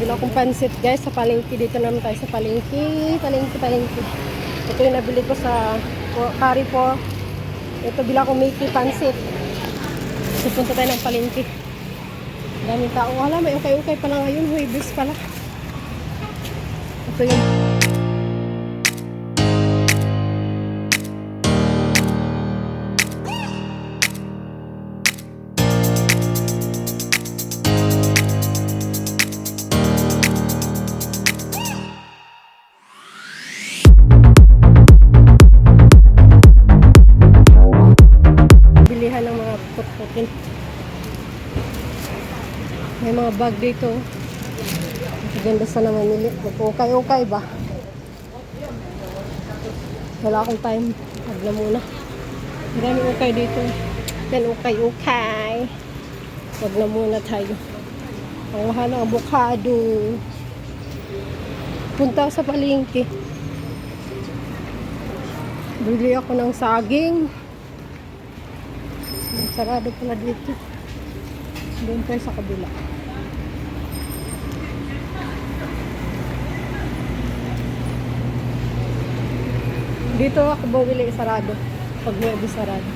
Bila akong pansit guys sa palengke. Dito naman tayo sa palengke. Palengke. Ito yung nabili ko sa Carrefour. Ito bila akong Mickey pansit. Pupunta tayo ng palengke. Daming tao. Wala, may ukay-ukay pala ngayon. Huwebes pala. Ito yung bilihan ng mga putputin. May mga bag dito. Ganda sa naman nili. Ukay-ukay ba? Wala akong time. Huwag na muna. Maraming ukay dito. Yan ukay-ukay. Huwag na muna tayo. Ang mahal ng avocado. Punta sa palengke. Bili ako ng saging. Sarado pala dito. Doon tayo sa kabila. Dito ako bumili sarado. Pag may sarado.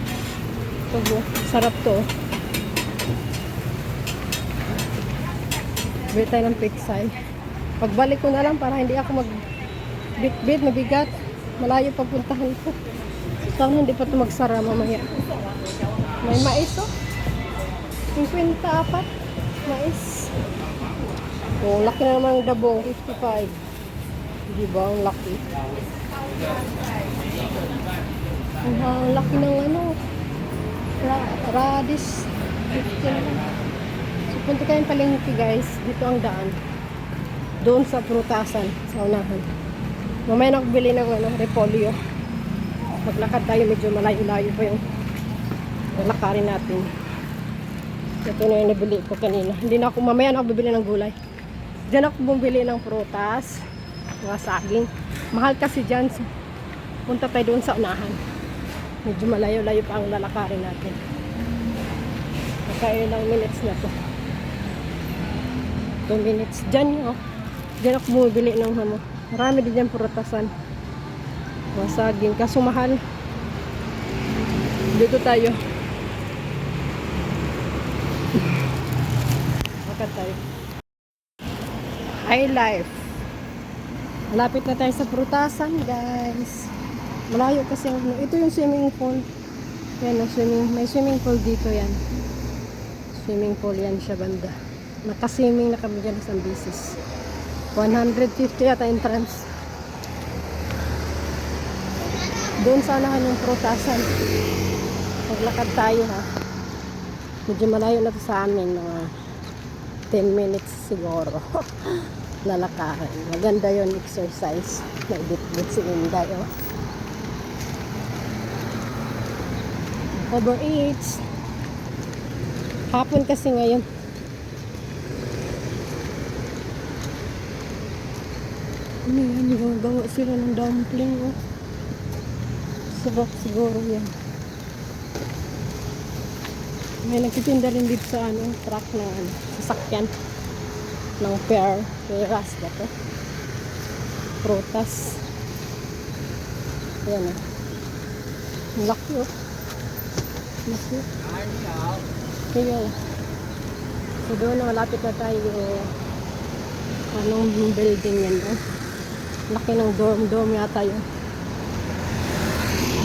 Sarap to. Bili tayo ng piksay. Pagbalik ko na lang para hindi ako mag-bit-bit, mabigat. Malayo pagpuntahan ko. Sana hindi pa ito magsara mamaya. May mais oh. 54 mais. Oh, laki na naman ng dabong. 55. Diba? Ang laki. Ang laki ng ano. Radish. 50 naman. So, punta kayong palengke guys. Dito ang daan. Doon sa prutasan. Sa unahan. Mamaya nakabili ng repolyo. Maglakad tayo. Medyo malayo-layo pa yung lalakarin natin. Ito na yung nabili ko kanina. Hindi na ako, mamaya na ako bibili ng gulay. Diyan ako bumili ng prutas, mga saging. Mahal kasi dyan. So, punta tayo doon sa unahan. Medyo malayo-layo pa ang lalakarin natin. Kaya ilang minutes na to. 2 minutes. Diyan oh. Diyan ako bumibili ng hamo. Marami din dyan prutasan. Mga saging. Kaso mahal. Dito tayo. Tayo. High life. Malapit na tayo sa prutasan, guys. Malayo kasi ito yung swimming pool. Yan, may swimming pool dito yan. Swimming pool yan siya banda. Nakaswimming na kami dyan isang beses. 150 yata entrance. Doon sana yung prutasan. Paglakad tayo ha. Medyo malayo na to sa amin mga 10 minutes siguro. Lalakarin. Maganda yon exercise. Naibit-bit si Inday. Oh. Overeats. Hapon kasi ngayon. Ano yan? Gagawa sila ng dumpling. Oh. Sarap siguro yan. May nagtitinda rin dito sa truck ng sasakyan ng peras ba to? Prutas. Ayan oh. Laki oh. Laki. Kaya so doon na malapit na tayo anong building yan oh. Laki ng dorm yata yun.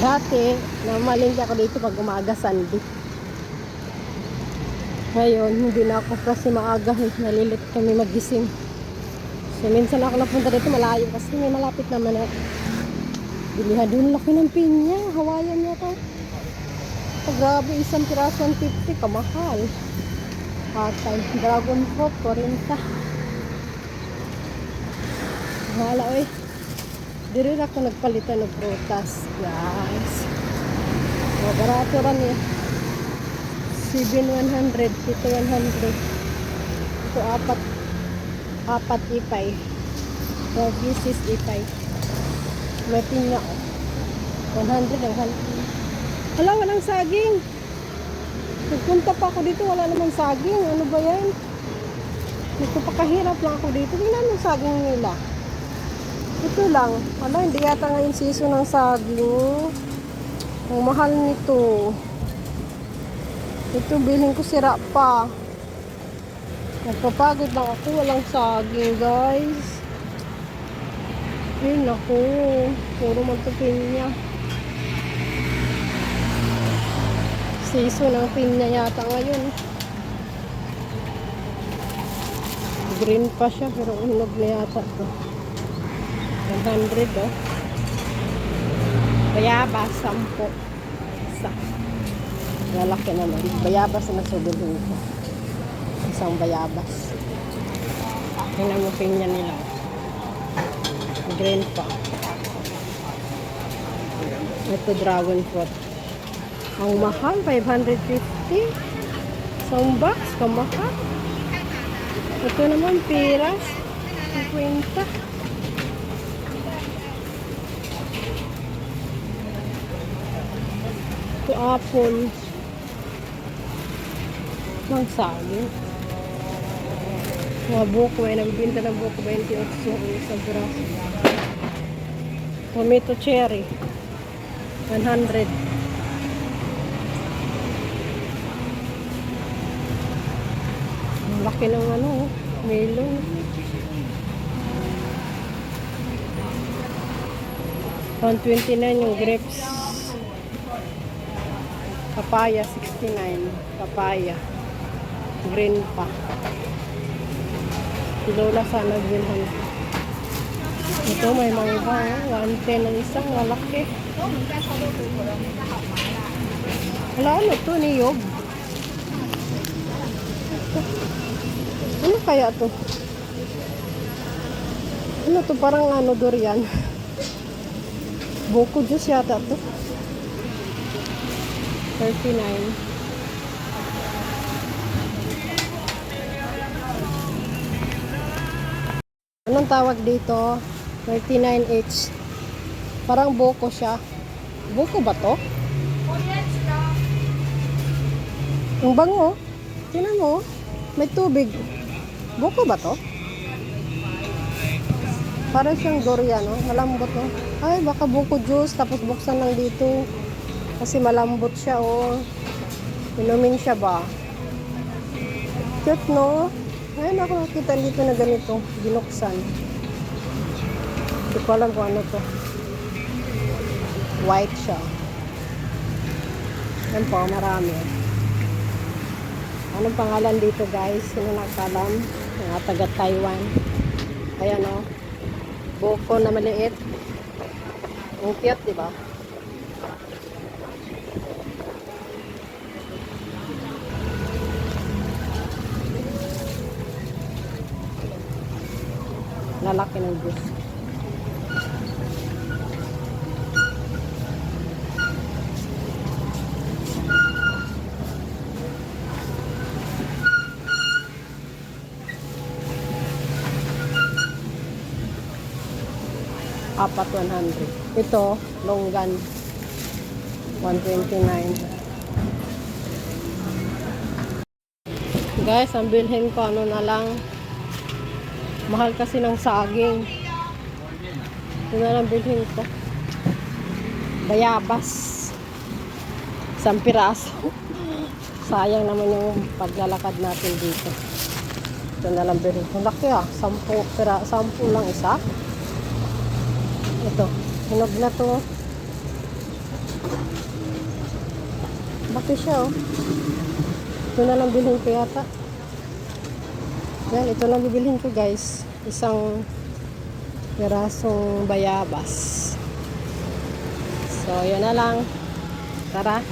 Dati namalingki ako dito pag umaga Sunday. Ngayon, hindi na ako kasi maaga. Nalilit kami magising. So, minsan ako napunta dito malayo kasi may malapit naman ako. Bilihan doon, laki ng pinya. Hawaiian yata. Grabe, isang piraso 150. Kamahal. Patay. Dragon fruit, 40. Hala, oy. Dito ako nagpalitan ng prutas. Guys. Barato rin eh. 7,100, ito 100. Ito apat ipay. So, this is ipay. May pinya. 100 ang halki. Hala, walang saging. Nagpunta pa ako dito, wala namang saging. Ano ba yan? Ito pakahirap lang ako dito. Tingnan yung saging nila. Ito lang. Wala, hindi yata ngayon season ng saging. Ang mahal nito. Ito, bilhin ko sira pa. Nagpapagod lang ako. Walang saging, guys. Ayun ako. Puro magtupin niya. Season ng pinya yata ngayon. Green pa siya, pero unog na yata to. 100 oh. Bayabas, 10. Isa. Lalaki naman. Bayabas na nasubilhin ko. Isang bayabas. Tingnan mo pinya nila. Green pa. Ito dragon fruit. Ang mahal, 550. Isang box, kamahal. Ito naman, piras. 50. Ito, apple. Ang saging. Mga buko, ay nagbibinta ng buko, 28 sa braso. Tomato cherry, 100. Ang laki ng ano, melon. $129 yung grapes. Papaya, 69. Papaya. Green pa. Lola sana bilhan. Ito may mga iba, 110 ang isang malaki. Wala, ano to, niyog. Ano kaya to? Ano to, parang ano, durian. Buko juice yata to. 39. Anong tawag dito? 39 each. Parang buko siya. Buko ba to? Ang bango. Tingnan mo. May tubig. Buko ba to? Parang siyang durian, no? Malambot, no? Ay, baka buko juice. Tapos buksan lang dito. Kasi malambot siya, oh. Inumin siya ba? Cute, no? Ayun ako nakita dito na ganito. Binuksan. Hindi ko alam kung ano to. White siya. Yan po, marami. Anong pangalan dito, guys? Sino nagkalam? Mga taga Taiwan. Ayan, oh. Buko na maliit. Ang cute, diba? Lalaki ng juice. Apat 100. Ito, longgan. 129. Guys, ang bilhin ko ano na lang. Mahal kasi ng saging. Ito na lang bilhin ko. Bayabas. Isang piraso. Sayang naman yung paglalakad natin dito. Ito na lang bilhin ko. Laki ah. 10 lang isa. Ito. Hinog na to. Laki siya oh. Ito na lang bilhin ko yata. Yan, ito lang bibilhin ko guys. Isang pirasong bayabas. So, yan na lang. Tara.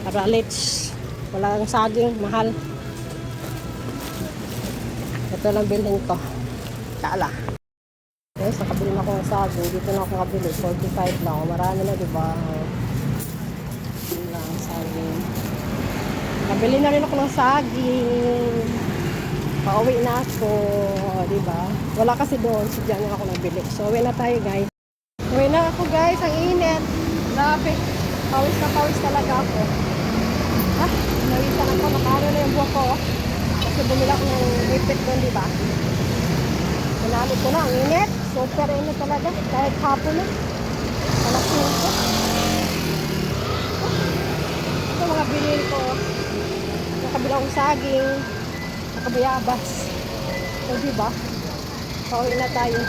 Para let's. Wala kang saging. Mahal. Ito lang bilhin ko. Kala. Okay, so kabili na ako ng saging. Dito na ako kabili. 45 lang. Marami na, diba? Yun lang, saging. Kabili na rin ako ng saging. Pauwi na ako, diba? Wala kasi doon, so dyan ako nabili. So, uwi na tayo, guys. Uwi na ako, guys. Ang init. Lapit. Pawis na pawis talaga ako. Ah, nawisan ako. Nakano na yung buhok ko. kasi bumila ko ng repeat doon, di ba? Manamit ko na, ang init. Super init talaga. Kahit hapon na. Alas 5. Ito mga bilhin ko. Nakabila kong saging. Nakabayabas. O, di ba? Pauwi na tayo.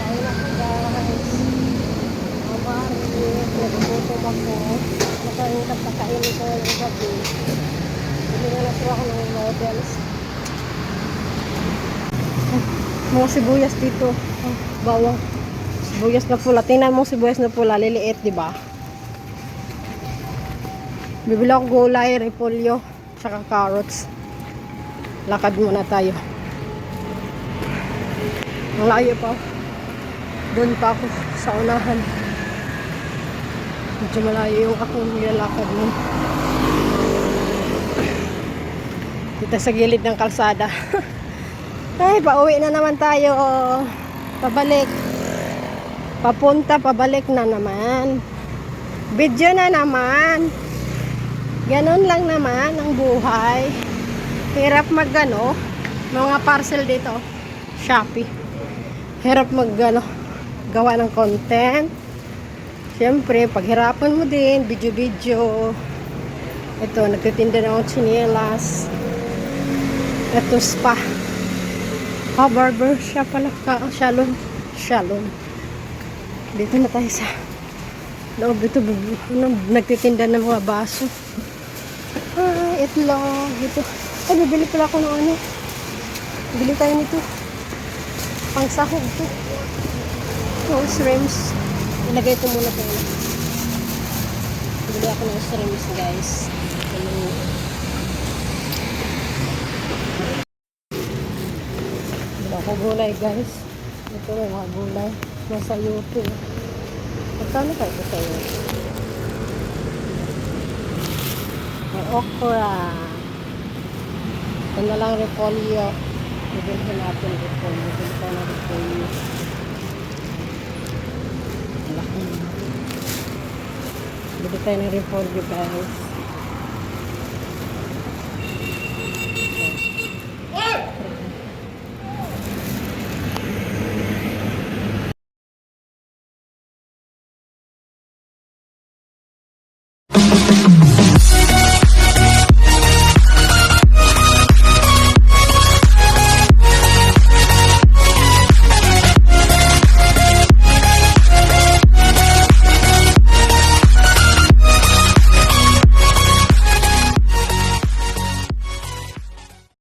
Pauwi na ko, guys. Nagugutom ako. Nakakainin ko yung gabi. Hindi na nakuha ko ng noodles. Mga sibuyas dito. Bawang. Sibuyas na pula. Tingnan mo sibuyas na pula. Liliit, di ba? Bibili ako gulay, repolyo, tsaka carrots. Lakad muna tayo. Ang layo pa. Doon pa ako sa unahan. Medyo malayo yung akong nilalakad mo. Dito sa gilid ng kalsada. Ay, pauwi na naman tayo. Pabalik. Papunta, pabalik na naman. Video na naman. Ganon lang naman ang buhay. Hirap magano. Mga parcel dito. Shopee. Hirap magano. Gawa ng content. Siyempre, paghirapan mo din, video-video. Ito, nagtitinda na akong tsinelas. Ito, spa. Barber shop pala. Shalom. Shalom. Dito na tayo sa loob. Ito, nagtitinda ng mga baso. Itlog. Ito. Ay, bibili pala ako ng ano. Bili tayo nito. Pang sahog to. Shrimps. Ilagay ko muna tayo. Bili ako ng shrimps, guys. Bili ako gulay, guys. Ito yung mga gulay. Nasa YouTube. Magkano kayo ito sa'yo? May okra. Ito na lang repolyo. Bibili natin repolyo. Bibili ko na repolyo. Bili tayo ng repolyo, guys.